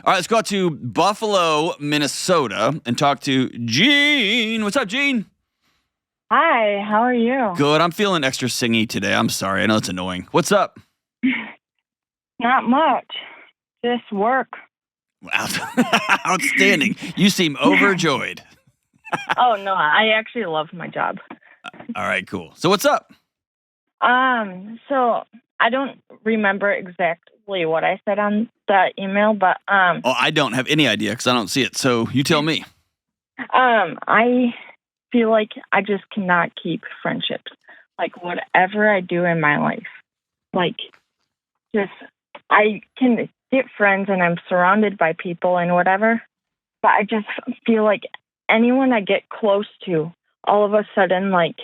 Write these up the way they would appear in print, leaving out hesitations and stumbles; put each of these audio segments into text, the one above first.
All right, let's go out to Buffalo, Minnesota, and talk to Gene. What's up, Gene? Hi, how are you? Good. I'm feeling extra singy today. I'm sorry. I know it's annoying. What's up? Not much. Just work. Wow. Outstanding. You seem overjoyed. Oh, no, I actually love my job. All right, cool. So what's up? So I don't remember exactly what I said on that email, but Oh, I don't have any idea because I don't see it. So you tell me. I feel like I just cannot keep friendships. Like whatever I do in my life, like just I can get friends and I'm surrounded by people and whatever, but I just feel like anyone I get close to, all of a sudden, like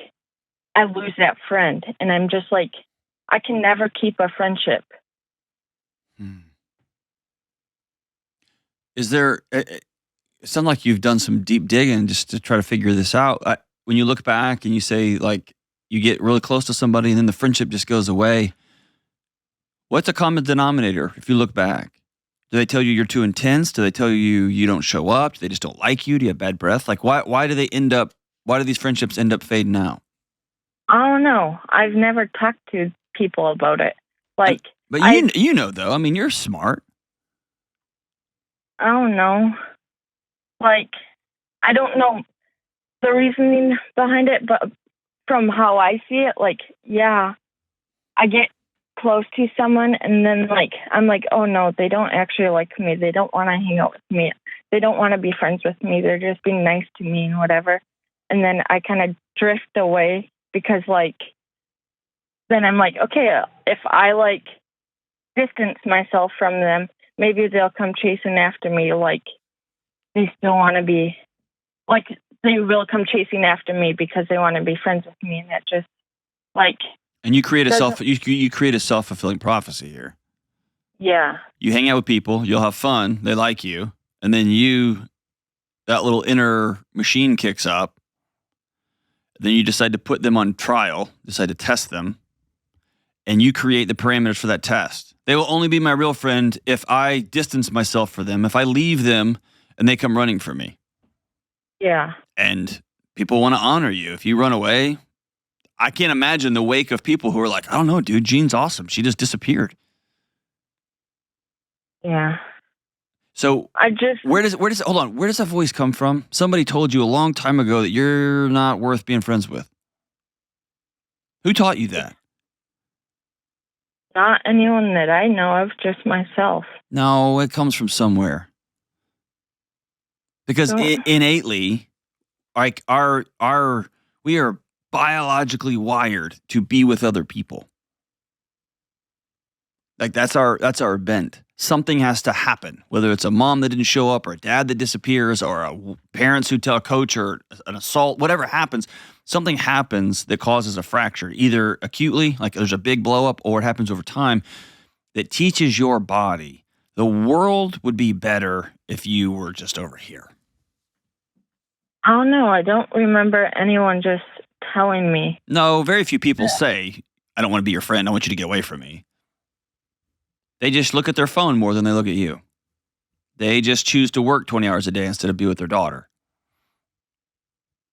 I lose that friend, and I'm just like, I can never keep a friendship. Is there? It sounds like you've done some deep digging just to try to figure this out. When you look back and you say like you get really close to somebody and then the friendship just goes away. What's a common denominator if you look back? Do they tell you you're too intense? Do they tell you you don't show up? Do they just don't like you? Do you have bad breath? Like why do they end up? Why do these friendships end up fading out? I don't know. I've never talked to people about it. Like, but you know though. I mean, you're smart. I don't know. Like, I don't know the reasoning behind it, but from how I see it, like, yeah, I get close to someone and then like I'm like, oh no, they don't actually like me. They don't want to hang out with me. They don't want to be friends with me. They're just being nice to me and whatever. And then I kind of drift away because like then I'm like, okay, if I like distance myself from them, maybe they'll come chasing after me. Like they still want to be, like they will come chasing after me because they want to be friends with me, and that just like. And you create you create a self-fulfilling prophecy here. Yeah. You hang out with people, you'll have fun, they like you, and then that little inner machine kicks up. Then you decide to put them on trial, decide to test them, and you create the parameters for that test. They will only be my real friend if I distance myself from them, if I leave them and they come running for me. Yeah. And people want to honor you. If you run away, I can't imagine the wake of people who are like, I don't know, dude, Jean's awesome. She just disappeared. Yeah. So where does that voice come from? Somebody told you a long time ago that you're not worth being friends with. Who taught you that? Not anyone that I know of, just myself. No, it comes from somewhere. Because innately, like we are biologically wired to be with other people. Like that's our bent. Something has to happen, whether it's a mom that didn't show up or a dad that disappears or parents who tell a coach or an assault, whatever happens, something happens that causes a fracture, either acutely, like there's a big blow up, or it happens over time that teaches your body the world would be better if you were just over here. I don't know. I don't remember anyone just telling me. No, very few people say, I don't want to be your friend. I want you to get away from me. They just look at their phone more than they look at you. They just choose to work 20 hours a day instead of be with their daughter.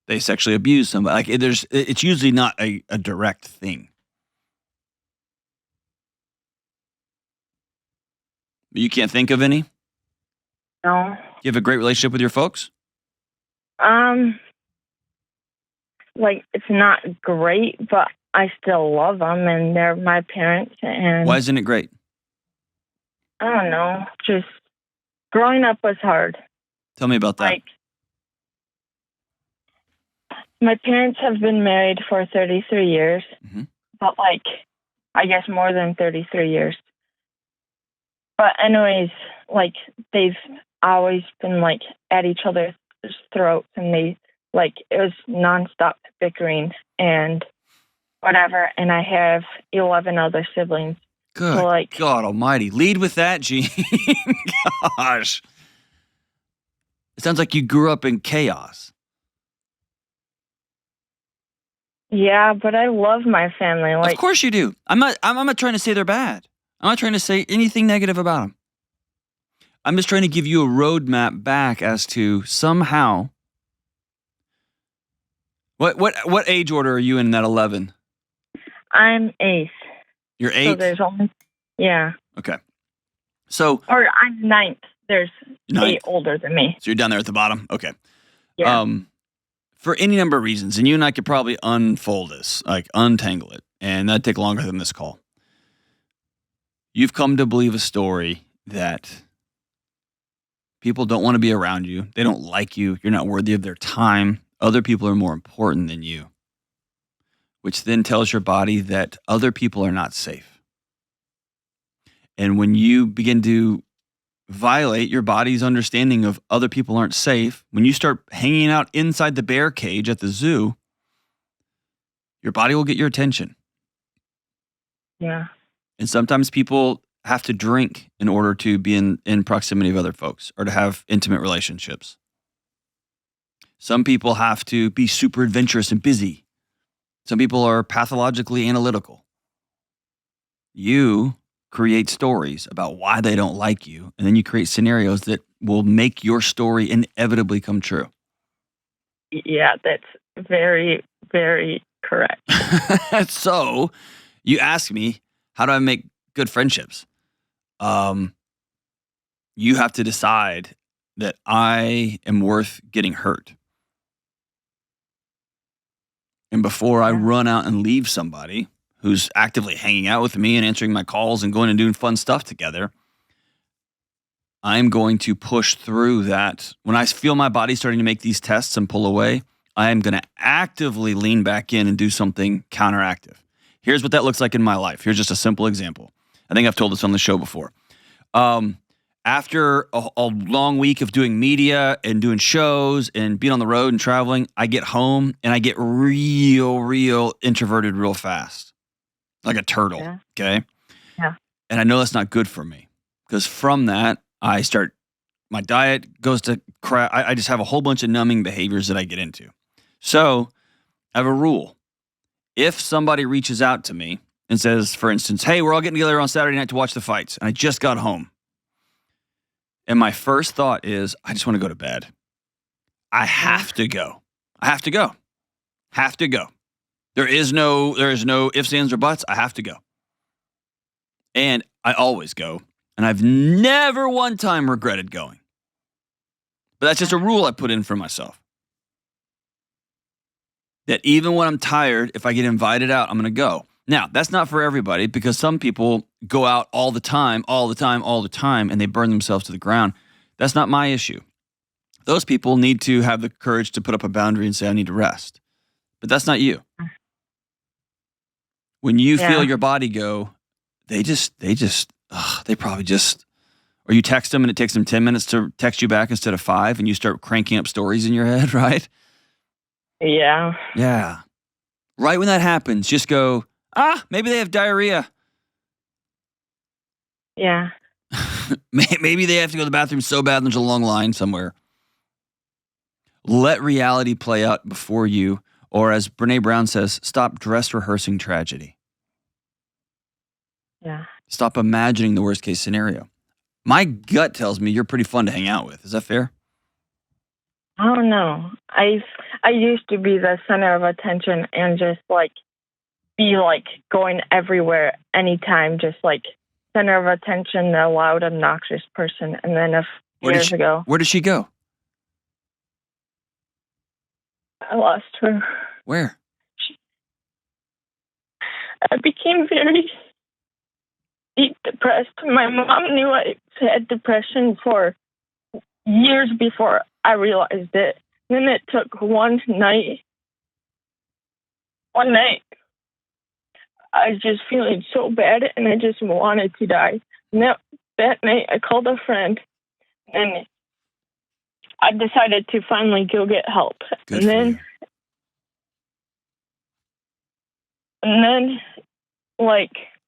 They sexually abuse somebody. Like it's usually not a direct thing. You can't think of any? No. You have a great relationship with your folks? Like it's not great, but I still love them, and they're my parents. And why isn't it great? I don't know. Just growing up was hard. Tell me about that. Like, my parents have been married for 33 years, but like, I guess more than 33 years. But anyways, like they've always been like at each other's throats, and they like it was nonstop bickering and whatever. And I have 11 other siblings. Good so, like, God Almighty! Lead with that, Gene. Gosh, it sounds like you grew up in chaos. Yeah, but I love my family. Like, of course you do. I'm not trying to say they're bad. I'm not trying to say anything negative about them. I'm just trying to give you a roadmap back as to somehow. What age order are you in that 11? I'm 8th. You're So 8? there's only, yeah. Okay. So Or I'm 9th. There's 9th. 8 older than me. So you're down there at the bottom? Okay. Yeah. For any number of reasons, and you and I could probably unfold this, like untangle it, and that'd take longer than this call. You've come to believe a story that people don't want to be around you. They don't like you. You're not worthy of their time. Other people are more important than you, which then tells your body that other people are not safe. And when you begin to violate your body's understanding of other people aren't safe, when you start hanging out inside the bear cage at the zoo, your body will get your attention. Yeah. And sometimes people have to drink in order to be in proximity of other folks or to have intimate relationships. Some people have to be super adventurous and busy. Some people are pathologically analytical. You create stories about why they don't like you, and then you create scenarios that will make your story inevitably come true. Yeah, that's very, very correct. So you ask me, how do I make good friendships? You have to decide that I am worth getting hurt. And before I run out and leave somebody who's actively hanging out with me and answering my calls and going and doing fun stuff together, I'm going to push through that. When I feel my body starting to make these tests and pull away, I am going to actively lean back in and do something counteractive. Here's what that looks like in my life. Here's just a simple example. I think I've told this on the show before. After a long week of doing media and doing shows and being on the road and traveling, I get home and I get real introverted real fast, like a turtle. Yeah. Okay. Yeah. And I know that's not good for me because from that, my diet goes to crap. I just have a whole bunch of numbing behaviors that I get into. So I have a rule. If somebody reaches out to me and says, for instance, hey, we're all getting together on Saturday night to watch the fights, and I just got home, and my first thought is, I just want to go to bed. I have to go. Have to go. There is no ifs, ands, or buts. I have to go. And I always go. And I've never one time regretted going. But that's just a rule I put in for myself. That even when I'm tired, if I get invited out, I'm going to go. Now, that's not for everybody because some people go out all the time, and they burn themselves to the ground. That's not my issue. Those people need to have the courage to put up a boundary and say, I need to rest. But that's not you. When you feel your body go, they probably just, or you text them and it takes them 10 minutes to text you back instead of 5 and you start cranking up stories in your head, right? Yeah. Yeah. Right when that happens, just go, maybe they have diarrhea. Yeah. Maybe they have to go to the bathroom so bad there's a long line somewhere. Let reality play out before you, or as Brene Brown says, stop dress rehearsing tragedy. Yeah. Stop imagining the worst case scenario. My gut tells me you're pretty fun to hang out with. Is that fair? I don't know. I used to be the center of attention and just be going everywhere anytime, just center of attention, the loud, obnoxious person. And then years ago, where did she go? I lost her. Where? I became very deep depressed. My mom knew I had depression for years before I realized it. Then it took one night. I was just feeling so bad and I just wanted to die. And that night I called a friend and I decided to finally go get help. Good for you. And then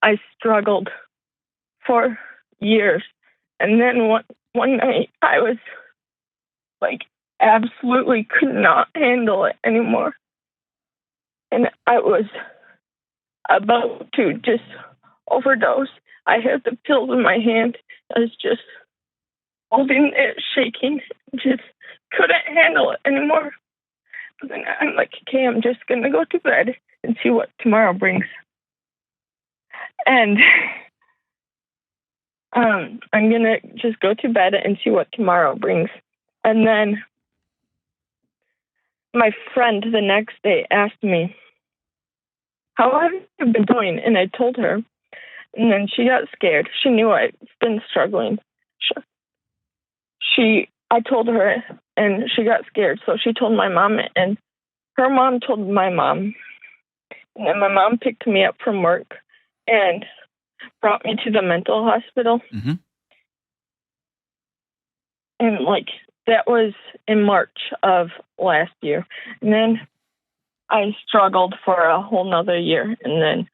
I struggled for years. And then one night I was absolutely could not handle it anymore. And I was about to just overdose. I had the pills in my hand. I was just holding it, shaking, just couldn't handle it anymore. But then I'm like, okay, I'm just going to go to bed and see what tomorrow brings. And I'm going to just go to bed and see what tomorrow brings. And then my friend the next day asked me, how have you been doing? And I told her. And then she got scared. She knew I'd been struggling. I told her, and she got scared. So she told my mom, and her mom told my mom. And then my mom picked me up from work and brought me to the mental hospital. Mm-hmm. And that was in March of last year. And then I struggled for a whole nother year. And then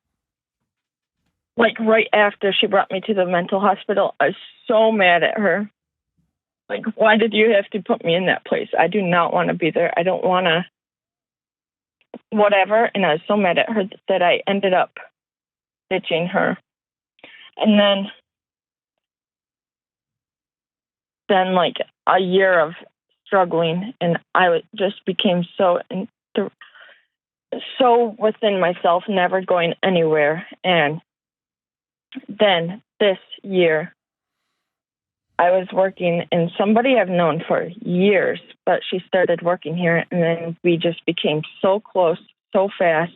right after she brought me to the mental hospital, I was so mad at her. Why did you have to put me in that place? I do not want to be there. I don't want to whatever. And I was so mad at her that I ended up ditching her. And then a year of struggling, and I just became so within myself, never going anywhere. And then this year, I was working, and somebody I've known for years, but she started working here, and then we just became so close, so fast.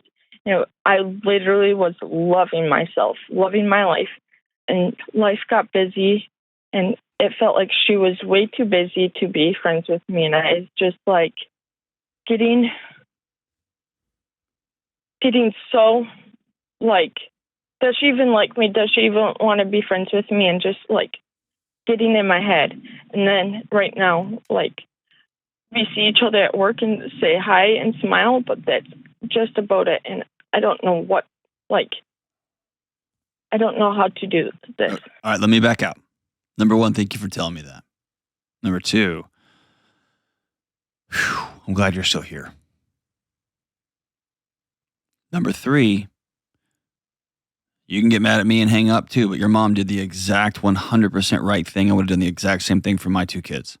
I literally was loving myself, loving my life, and life got busy, and it felt like she was way too busy to be friends with me, and I was just getting so does she even like me? Does she even want to be friends with me? And just getting in my head. And then right now, we see each other at work and say hi and smile, but that's just about it. And I don't know I don't know how to do this. All right, let me back out. Number one, thank you for telling me that. Number two, I'm glad you're still here. Number three, you can get mad at me and hang up too, but your mom did the exact 100% right thing. I would have done the exact same thing for my two kids.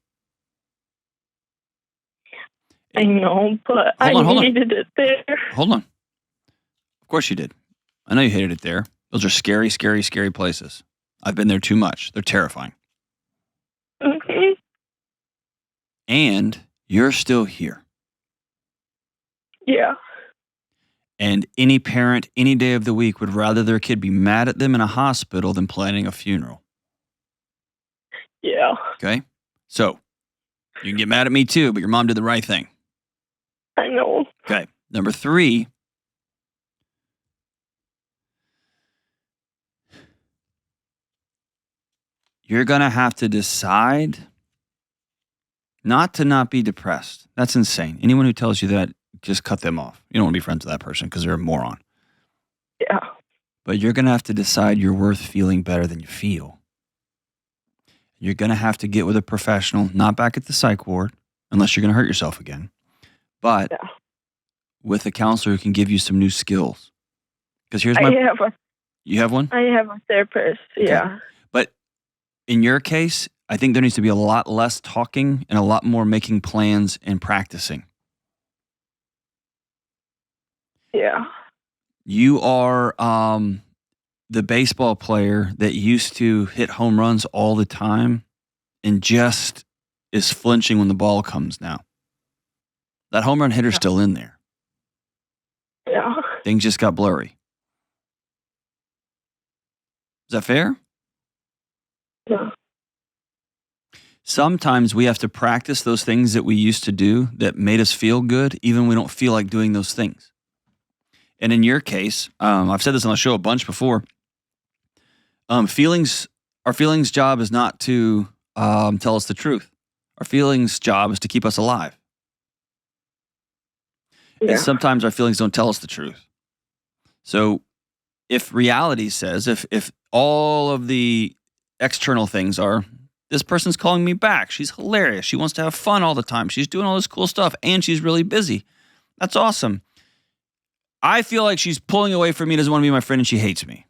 I know, but I hated it there. Hold on. Of course you did. I know you hated it there. Those are scary, scary, scary places. I've been there too much. They're terrifying. Mm-hmm. And you're still here. Yeah. And any parent, any day of the week would rather their kid be mad at them in a hospital than planning a funeral. Yeah. Okay? So, you can get mad at me too, but your mom did the right thing. I know. Okay. Number three, you're going to have to decide not to not be depressed. That's insane. Anyone who tells you that, just cut them off. You don't want to be friends with that person because they're a moron. Yeah. But you're going to have to decide you're worth feeling better than you feel. You're going to have to get with a professional, not back at the psych ward, unless you're going to hurt yourself again, but with a counselor who can give you some new skills. Because here's you have one? I have a therapist, yeah. Okay. But in your case, I think there needs to be a lot less talking and a lot more making plans and practicing. Yeah. You are the baseball player that used to hit home runs all the time and just is flinching when the ball comes now. That home run hitter's still in there. Yeah. Things just got blurry. Is that fair? Yeah. Sometimes we have to practice those things that we used to do that made us feel good, even when we don't feel like doing those things. And in your case, I've said this on the show a bunch before. Our feelings job is not to tell us the truth. Our feelings job is to keep us alive. Yeah. And sometimes our feelings don't tell us the truth. So if reality says, if all of the external things are, this person's calling me back, she's hilarious, she wants to have fun all the time, she's doing all this cool stuff, and she's really busy. That's awesome. I feel like she's pulling away from me, doesn't want to be my friend, and she hates me.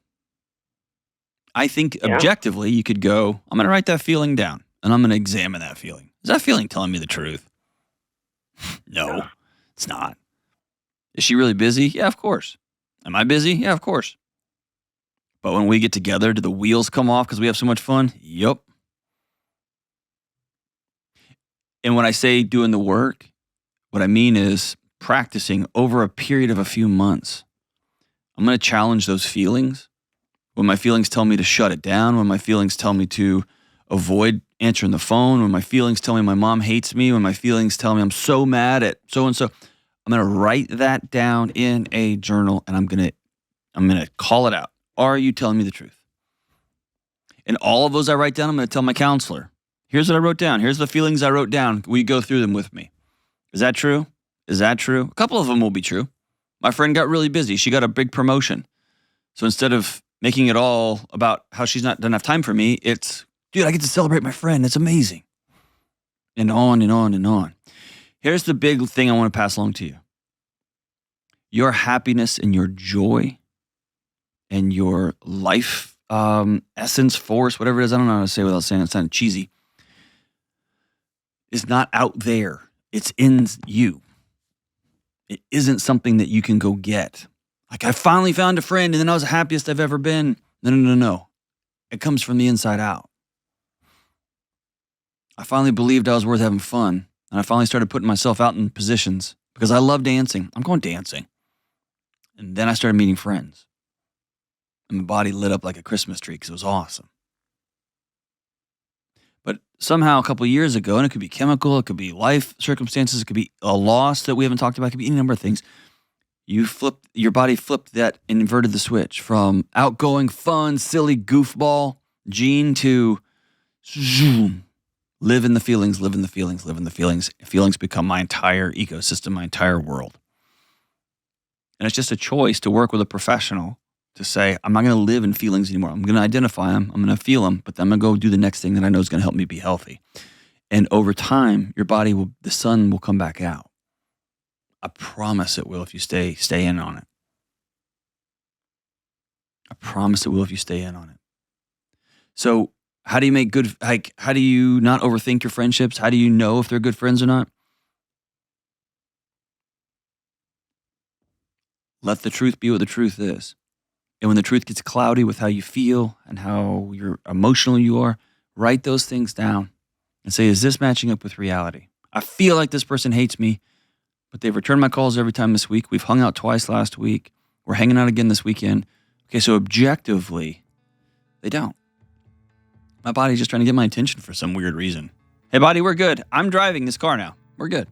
I think objectively you could go, I'm going to write that feeling down. and I'm going to examine that feeling. Is that feeling telling me the truth? No, it's not. Is she really busy? Yeah, of course. Am I busy? Yeah, of course. But when we get together, do the wheels come off because we have so much fun? Yup. And when I say doing the work, what I mean is practicing over a period of a few months. I'm going to challenge those feelings. When my feelings tell me to shut it down, when my feelings tell me to avoid answering the phone, when my feelings tell me my mom hates me, when my feelings tell me I'm so mad at so-and-so, I'm going to write that down in a journal, and I'm going to call it out. Are you telling me the truth? And all of those I write down, I'm going to tell my counselor. Here's what I wrote down. Here's the feelings I wrote down. Will you go through them with me? Is that true? Is that true? A couple of them will be true. My friend got really busy. She got a big promotion. So instead of making it all about how she's not doesn't have time for me, it's, dude, I get to celebrate my friend. It's amazing. And on and on and on. Here's the big thing I want to pass along to you. Your happiness and your joy and your life essence, force, whatever it is, I don't know how to say it without saying it sounding cheesy, is not out there. It's in you. It isn't something that you can go get. Like, I finally found a friend and then I was the happiest I've ever been. No. It comes from the inside out. I finally believed I was worth having fun. And I finally started putting myself out in positions because I love dancing. I'm going dancing. And then I started meeting friends. And my body lit up like a Christmas tree because it was awesome. But somehow a couple of years ago, and it could be chemical, it could be life circumstances, it could be a loss that we haven't talked about, it could be any number of things. Your body flipped that and inverted the switch from outgoing, fun, silly goofball Gene to zoom. Live in the feelings, live in the feelings, live in the feelings. Feelings become my entire ecosystem, my entire world. And it's just a choice to work with a professional to say, I'm not going to live in feelings anymore. I'm going to identify them. I'm going to feel them, but then I'm going to go do the next thing that I know is going to help me be healthy. And over time, your body the sun will come back out. I promise it will if you stay in on it. I promise it will if you stay in on it. So how do you make good, how do you not overthink your friendships? How do you know if they're good friends or not? Let the truth be what the truth is. And when the truth gets cloudy with how you feel and how emotional you are, write those things down and say, is this matching up with reality? I feel like this person hates me, but they've returned my calls every time this week. We've hung out twice last week. We're hanging out again this weekend. Okay, so objectively, they don't. My body's just trying to get my attention for some weird reason. Hey, body, we're good. I'm driving this car now. We're good.